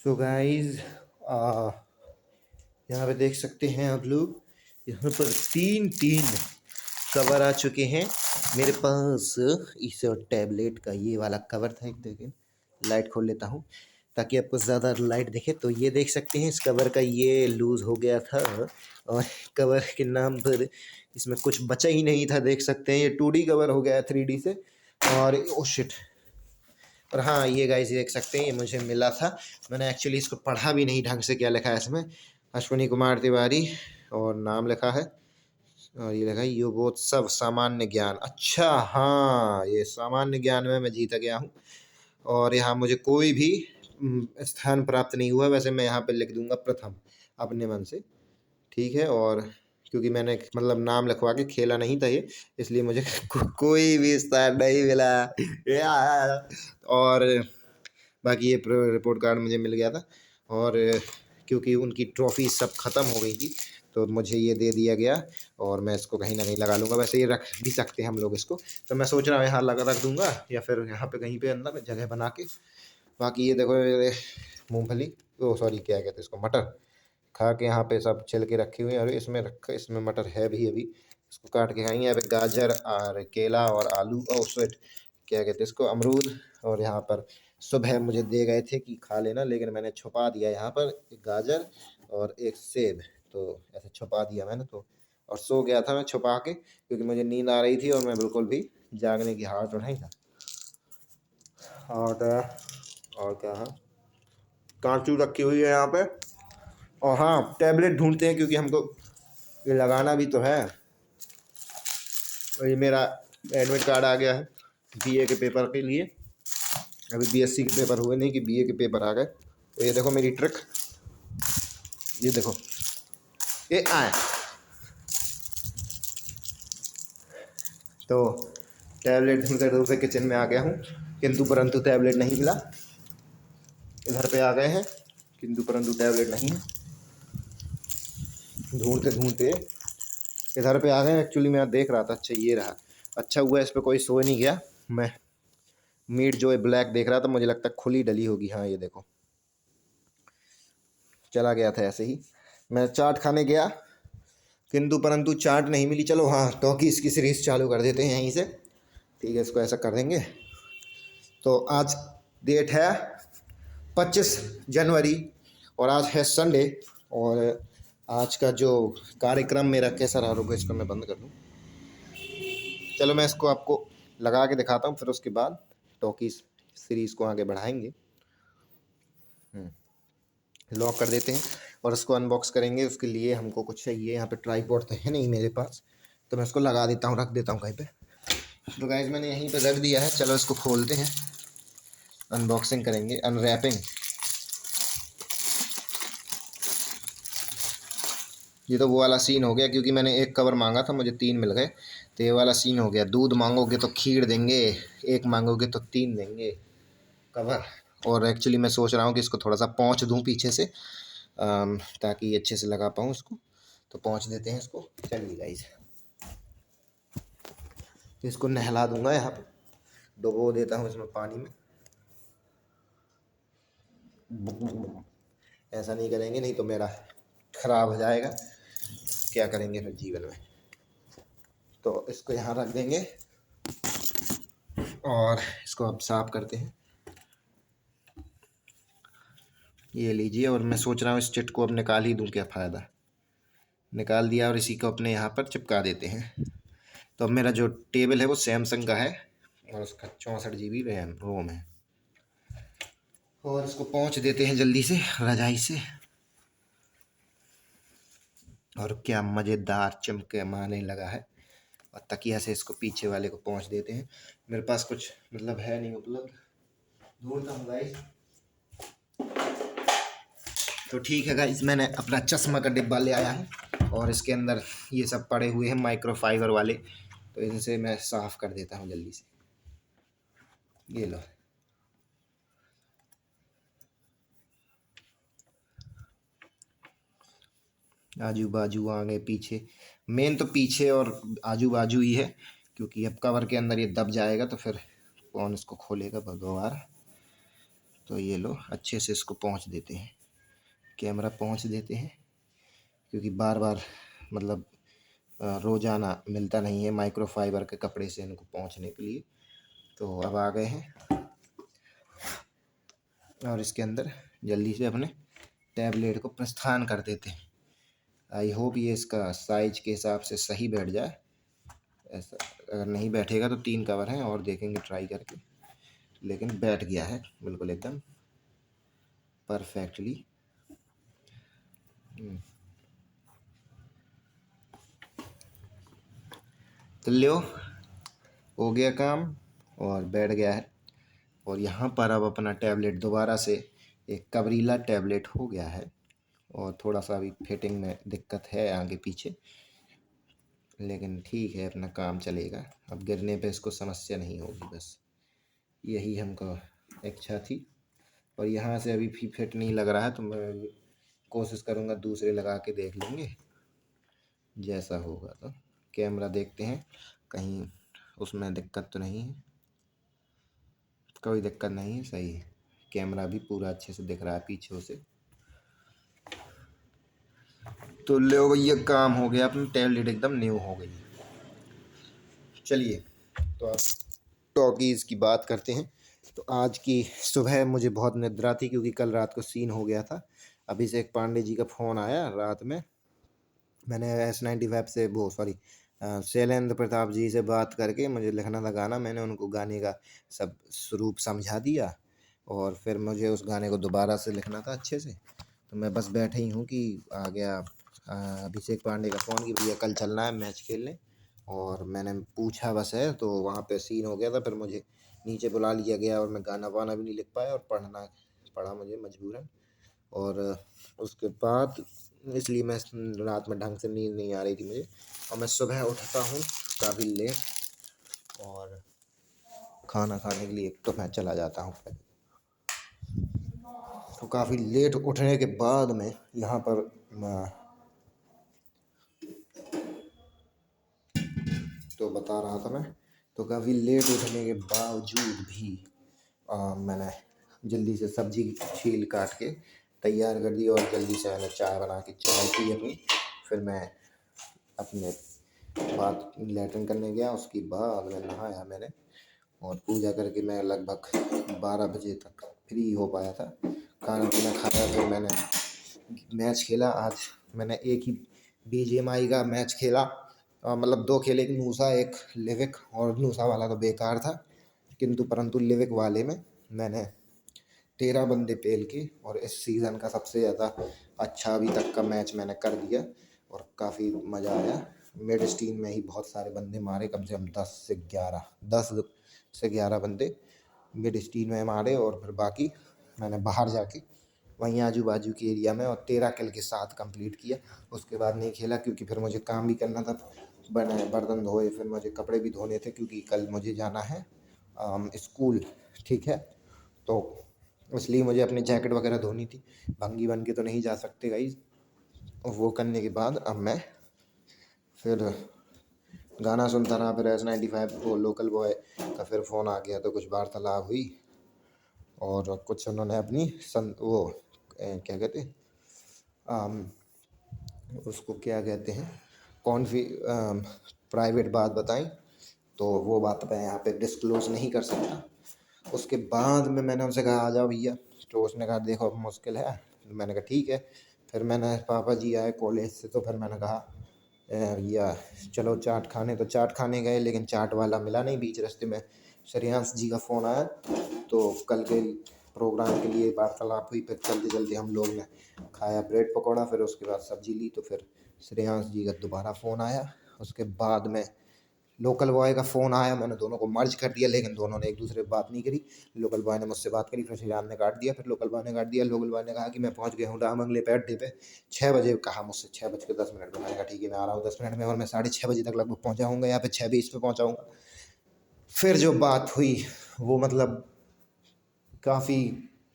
So guys, यहाँ पे देख सकते हैं आप लोग, यहाँ पर तीन तीन कवर आ चुके हैं मेरे पास। इस टैबलेट का ये वाला कवर था, एक देखें, लाइट खोल लेता हूँ ताकि आपको ज़्यादा लाइट दिखे। तो ये देख सकते हैं, इस कवर का ये लूज़ हो गया था और कवर के नाम पर इसमें कुछ बचा ही नहीं था। देख सकते हैं ये 2D कवर हो गया 3D से। और ओ शिट। और हाँ, ये गाइस देख सकते हैं, ये मुझे मिला था। मैंने एक्चुअली इसको पढ़ा भी नहीं ढंग से, क्या लिखा है इसमें, अश्विनी कुमार तिवारी और नाम लिखा है, और ये लिखा है योगोत्सव सामान्य ज्ञान। अच्छा हाँ, ये सामान्य ज्ञान में मैं जीता गया हूँ और यहाँ मुझे कोई भी स्थान प्राप्त नहीं हुआ। वैसे मैं यहाँ पे लिख दूंगा प्रथम अपने मन से, ठीक है। और क्योंकि मैंने मतलब नाम लिखवा के खेला नहीं था ये, इसलिए मुझे कोई भी स्थान नहीं मिला। और बाकी ये रिपोर्ट कार्ड मुझे मिल गया था, और क्योंकि उनकी ट्रॉफी सब ख़त्म हो गई थी तो मुझे ये दे दिया गया, और मैं इसको कहीं ना कहीं लगा लूँगा। वैसे ये रख भी सकते हैं हम लोग इसको, तो मैं सोच रहा हूँ यहाँ लगा रख दूँगा या फिर यहाँ पे कहीं पे अंदर जगह बना के। बाकी ये देखो, ये मूँगफली, ओ सॉरी, क्या कहते हैं इसको, मटर खा के यहाँ पे सब छिल के रखी हुई है, और इसमें रखा, इसमें मटर है भी अभी, इसको काट के खाएंगे। यहाँ पे गाजर और केला और आलू, ओ स्वेट, क्या कहते हैं इसको, अमरूद। और यहाँ पर सुबह मुझे दे गए थे कि खा लेना, लेकिन मैंने छुपा दिया यहाँ पर एक गाजर और एक सेब, तो ऐसे छुपा दिया मैंने तो। और सो गया था मैं छुपा के, क्योंकि मुझे नींद आ रही थी और मैं बिल्कुल भी जागने की हालत में नहीं था। और क्या है, कांचू रखी हुई है यहाँ पे। और हाँ, टैबलेट ढूंढते हैं क्योंकि हमको ये लगाना भी तो है। और ये मेरा एडमिट कार्ड आ गया है बीए के पेपर के लिए। अभी बीएससी के पेपर हुए नहीं कि बीए के पेपर आ गए। तो ये देखो मेरी ट्रिक, ये देखो, ये आए। तो टैबलेट ढूंढते ढूंढते किचन में आ गया हूँ, किंतु परंतु टैबलेट नहीं मिला। इधर पे आ गए हैं, किंतु परंतु टैबलेट नहीं है। ढूंढते ढूंढते इधर पे आ गए। एक्चुअली मैं देख रहा था, अच्छा ये रहा, अच्छा हुआ इस पर कोई सो नहीं गया। मैं मीट जो है ब्लैक देख रहा था, मुझे लगता है खुली डली होगी। हाँ ये देखो, चला गया था ऐसे ही। मैं चाट खाने गया, किंतु परंतु चाट नहीं मिली। चलो हाँ, टॉकीज की सीरीज चालू कर देते हैं यहीं से, ठीक है, इसको ऐसा कर देंगे। तो आज डेट है 25 जनवरी और आज है संडे। और आज का जो कार्यक्रम मेरा कैसा रहा, रुको इसको मैं बंद कर दूँ। चलो मैं इसको आपको लगा के दिखाता हूँ, फिर उसके बाद टॉकीज सीरीज़ को आगे बढ़ाएंगे। लॉक कर देते हैं और इसको अनबॉक्स करेंगे। उसके लिए हमको कुछ चाहिए, यहाँ पे ट्राइपॉड तो है नहीं मेरे पास, तो मैं इसको लगा देता हूँ, रख देता हूँ कहीं पे। तो गाइस मैंने यहीं पे रख दिया है, चलो इसको खोलते हैं, अनबॉक्सिंग करेंगे, अनरैपिंग। ये तो वो वाला सीन हो गया, क्योंकि मैंने एक कवर मांगा था, मुझे 3 मिल गए। तो ये वाला सीन हो गया, दूध मांगोगे तो खीर देंगे, एक मांगोगे तो 3 देंगे कवर। और एक्चुअली मैं सोच रहा हूँ कि इसको थोड़ा सा पोंछ दूँ पीछे से, ताकि अच्छे से लगा पाऊँ इसको। तो पोंछ देते हैं इसको। चलिए गाइस, इसको नहला दूंगा, यहाँ पे डुबो देता हूँ इसमें पानी में। ऐसा नहीं करेंगे, नहीं तो मेरा खराब हो जाएगा, क्या करेंगे फिर जीवन में। तो इसको यहाँ रख देंगे और इसको अब साफ करते हैं। ये लीजिए, और मैं सोच रहा हूँ इस चिट को अब निकाल ही दूँ, क्या फ़ायदा। निकाल दिया और इसी को अपने यहाँ पर चिपका देते हैं। तो अब मेरा जो टेबल है वो सैमसंग का है और उसका 64 GB रोम है। और इसको पोंछ देते हैं जल्दी से रजाई से। और क्या मज़ेदार चमके मारने लगा है। और तकिया से इसको पीछे वाले को पोंछ देते हैं। मेरे पास कुछ मतलब है नहीं उपलब्ध, ढूंढता हूँ गाइस। तो ठीक है गाइस, मैंने अपना चश्मा का डिब्बा ले आया है और इसके अंदर ये सब पड़े हुए हैं माइक्रोफाइबर वाले, तो इनसे मैं साफ़ कर देता हूँ जल्दी से। ये लो, आजू बाजू आगे पीछे, मेन तो पीछे और आजू बाजू ही है, क्योंकि अब कवर के अंदर ये दब जाएगा तो फिर कौन इसको खोलेगा भगवान। तो ये लो अच्छे से इसको पोंछ देते हैं, कैमरा पोंछ देते हैं, क्योंकि बार बार मतलब रोज़ाना मिलता नहीं है माइक्रोफाइबर के कपड़े से इनको पोंछने के लिए। तो अब आ गए हैं और इसके अंदर जल्दी से अपने टैबलेट को प्रस्थान कर देते हैं। आई होप ये इसका साइज के हिसाब से सही बैठ जाए। ऐसा अगर नहीं बैठेगा तो 3 कवर हैं और देखेंगे ट्राई करके, लेकिन बैठ गया है बिल्कुल एकदम परफेक्टली। तो लो हो गया काम और बैठ गया है। और यहाँ पर अब अपना टैबलेट दोबारा से एक कवरीला टैबलेट हो गया है। और थोड़ा सा अभी फिटिंग में दिक्कत है आगे पीछे, लेकिन ठीक है अपना काम चलेगा। अब गिरने पे इसको समस्या नहीं होगी, बस यही हमको इच्छा थी। और यहाँ से अभी भी फिट नहीं लग रहा है तो मैं कोशिश करूँगा दूसरे लगा के देख लेंगे, जैसा होगा तो। कैमरा देखते हैं कहीं उसमें दिक्कत तो नहीं है। कोई दिक्कत नहीं है, सही है। कैमरा भी पूरा अच्छे से दिख रहा है पीछे से। तो लो भैया काम हो गया, अपनी टैबलेट एकदम न्यू हो गई। चलिए तो आप टॉकीज़ की बात करते हैं। तो आज की सुबह मुझे बहुत निद्रा थी, क्योंकि कल रात को सीन हो गया था। अभिषेक पांडे जी का फ़ोन आया रात में। मैंने S95 से वो सॉरी शैलेंद्र प्रताप जी से बात करके मुझे लिखना था गाना। मैंने उनको गाने का सब स्वरूप समझा दिया और फिर मुझे उस गाने को दोबारा से लिखना था अच्छे से। तो मैं बस बैठे ही हूँ कि आ गया अभिषेक पांडे का फ़ोन कि भैया कल चलना है मैच खेलने। और मैंने पूछा बस है, तो वहाँ पे सीन हो गया था। फिर मुझे नीचे बुला लिया गया और मैं गाना वाना भी नहीं लिख पाया और पढ़ना पड़ा मुझे मजबूरन। और उसके बाद इसलिए मैं रात में ढंग से नींद नहीं आ रही थी मुझे। और मैं सुबह उठता हूँ काफ़ी लेट और खाना खाने के लिए तो मैं चला जाता हूँ। तो काफ़ी लेट उठने के बाद में यहाँ पर तो बता रहा था मैं, तो काफ़ी लेट उठने के बावजूद भी मैंने जल्दी से सब्जी छील काट के तैयार कर दी और जल्दी से मैंने चाय बना के चाय पी अपनी। फिर मैं अपने बात लैट्रिन करने गया, उसके बाद मैं नहाया मैंने और पूजा करके मैं लगभग 12 बजे तक फ्री हो पाया था। खाना पीना खाया, फिर मैंने मैच खेला। आज मैंने एक ही BGMI का मैच खेला, मतलब 2 खेले, एक नूसा एक लिविक। और नूसा वाला तो बेकार था, किंतु परंतु लिविक वाले में मैंने 13 बंदे पेल के और इस सीज़न का सबसे ज़्यादा अच्छा अभी तक का मैच मैंने कर दिया और काफ़ी मज़ा आया। मिड स्टीन में ही बहुत सारे बंदे मारे, कम से कम 10 से 11 बंदे मिड स्टीन में मारे। और फिर बाकी मैंने बाहर जाके वहीं आजू बाजू के एरिया में और 13 किल के साथ कंप्लीट किया। उसके बाद नहीं खेला क्योंकि फिर मुझे काम भी करना था, बर्तन धोए, फिर मुझे कपड़े भी धोने थे क्योंकि कल मुझे जाना है स्कूल। ठीक है, तो इसलिए मुझे अपनी जैकेट वगैरह धोनी थी। भंगी बन के तो नहीं जा सकते गाइस। वो करने के बाद अब मैं फिर गाना सुनता रहा। फिर S95 वो लोकल बॉय का फिर फ़ोन आ गया, तो कुछ वार्तालाप हुई और कुछ उन्होंने अपनी वो क्या कहते हैं उसको क्या कहते हैं प्राइवेट बात बताई। तो वो बात मैं यहाँ पे डिस्क्लोज़ नहीं कर सकता। उसके बाद में मैंने उनसे कहा आ जाओ भैया, तो उसने कहा देखो अब मुश्किल है। मैंने कहा ठीक है। फिर मैंने पापा जी आए कॉलेज से, तो फिर मैंने कहा भैया चलो चाट खाने। तो चाट खाने गए, लेकिन चाट वाला मिला नहीं। बीच रास्ते में श्रेयांश जी का फ़ोन आया, तो कल के प्रोग्राम के लिए वार्तालाप हुई। फिर चलते चलते हम लोग ने खाया ब्रेड पकौड़ा, फिर उसके बाद सब्जी ली। तो फिर श्रेयांश जी का दोबारा फ़ोन आया। उसके बाद में लोकल बॉय का फ़ोन आया, मैंने दोनों को मर्ज कर दिया, लेकिन दोनों ने एक दूसरे से बात नहीं करी। लोकल बॉय ने मुझसे बात करी, फिर श्रीराम ने काट दिया, फिर लोकल बॉय ने काट दिया। लोकल बॉय ने कहा कि मैं पहुंच गया हूँ डामंगले पे अड्डे पे 6 बजे। कहा मुझसे 6:10 पे। मैंने कहा ठीक है मैं आ रहा हूँ 10 मिनट में, और मैं 6:30 बजे तक लगभग पहुँचा हूँगा, यहाँ पे 6:20 पे पहुँचाऊँगा। फिर जो बात हुई वो मतलब काफ़ी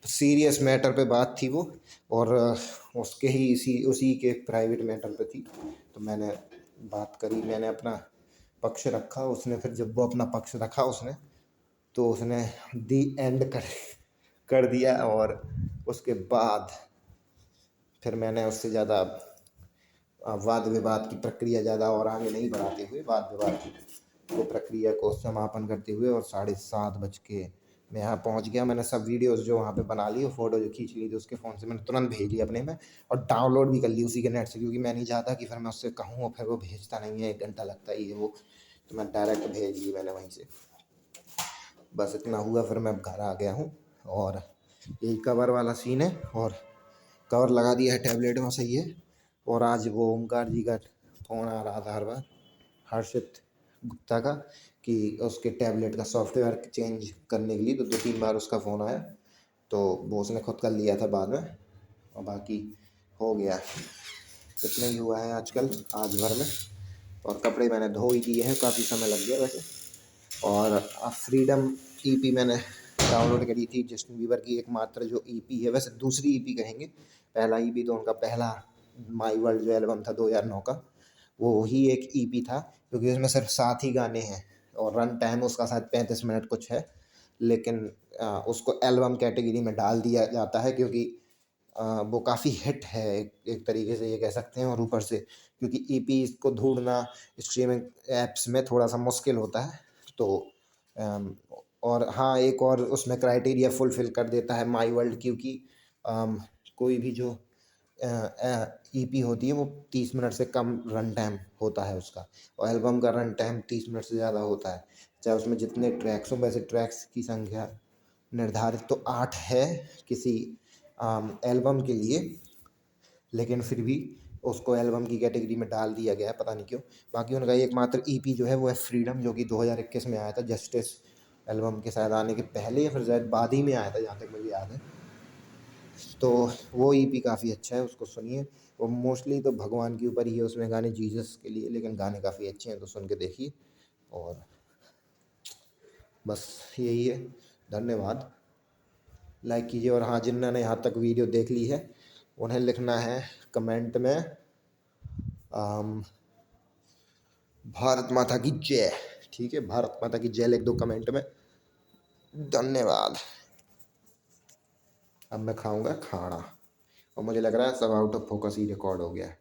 सीरियस मैटर पे बात थी वो, और उसके ही उसी के प्राइवेट मैटर पे थी। तो मैंने बात करी, मैंने अपना पक्ष रखा। उसने फिर जब वो अपना पक्ष रखा उसने, तो उसने दी एंड कर दिया। और उसके बाद फिर मैंने उससे ज़्यादा वाद विवाद की प्रक्रिया ज़्यादा और आगे नहीं बढ़ाते हुए वाद विवाद को प्रक्रिया को समापन करते हुए और 7:30 बज के मैं यहाँ पहुँच गया। मैंने सब वीडियोस जो वहाँ पे बना ली और फोटो जो खींच ली थी उसके फ़ोन से मैंने तुरंत भेज ली अपने में, और डाउनलोड भी कर ली उसी के नेट से, क्योंकि मैं नहीं चाहता कि फिर मैं उससे कहूँ और फिर वो भेजता नहीं है, 1 घंटा लगता है ये वो। तो मैं डायरेक्ट भेज ली मैंने वहीं से। बस इतना हुआ, फिर मैं अब घर आ गया हूँ। और यही कवर वाला सीन है, और कवर लगा दिया है टैबलेट में, सही है। और आज वो ओमकार जी का फ़ोन आ रहा था हर बार, हर्षित गुप्ता का, कि उसके टैबलेट का सॉफ्टवेयर चेंज करने के लिए, तो 2-3 बार उसका फ़ोन आया, तो वो उसने खुद कर लिया था बाद में, और बाकी हो गया। इतना ही हुआ है आजकल आज भर में। और कपड़े मैंने धो ही दिए हैं, काफ़ी समय लग गया वैसे। और फ्रीडम ईपी मैंने डाउनलोड करी थी, जस्टिन बीबर की एकमात्र जो ईपी है, वैसे दूसरी ईपी कहेंगे, पहला ईपी तो उनका पहला माई वर्ल्ड जो एल्बम था 2009 का, वो ही एक ईपी था, क्योंकि उसमें सिर्फ 7 ही गाने हैं और रन टाइम उसका शायद 35 मिनट कुछ है। लेकिन उसको एल्बम कैटेगरी में डाल दिया जाता है, क्योंकि वो काफ़ी हिट है एक तरीके से ये कह सकते हैं। और ऊपर से क्योंकि ईपी को ढूंढना स्ट्रीमिंग ऐप्स में थोड़ा सा मुश्किल होता है, तो अम, और हाँ, एक और उसमें क्राइटेरिया फुलफिल कर देता है माई वर्ल्ड, क्योंकि कोई भी जो ईपी होती है वो 30 मिनट से कम रन टाइम होता है उसका, और एल्बम का रन टाइम 30 मिनट से ज़्यादा होता है, चाहे उसमें जितने ट्रैक्स हों। वैसे ट्रैक्स की संख्या निर्धारित तो 8 है किसी एल्बम के लिए, लेकिन फिर भी उसको एल्बम की कैटेगरी में डाल दिया गया है, पता नहीं क्यों। बाकी उनका एकमात्र ईपी जो है वो है फ्रीडम, जो कि 2021 में आया था, जस्टिस एल्बम के शायद आने के पहले या फिर शायद बाद ही में आया था, जहाँ तक मुझे याद है। तो वो ईपी काफ़ी अच्छा है, उसको सुनिए। वो मोस्टली तो भगवान के ऊपर ही है, उसमें गाने जीसस के लिए, लेकिन गाने काफ़ी अच्छे हैं, तो सुन के देखिए। और बस यही है, धन्यवाद। लाइक कीजिए, और हाँ, जिन्होंने यहाँ तक वीडियो देख ली है उन्हें लिखना है कमेंट में भारत माता की जय। ठीक है, भारत माता की जय लिख दो कमेंट में। धन्यवाद। अब मैं खाऊंगा खाना, और मुझे लग रहा है सब out of focus he record हो गया है।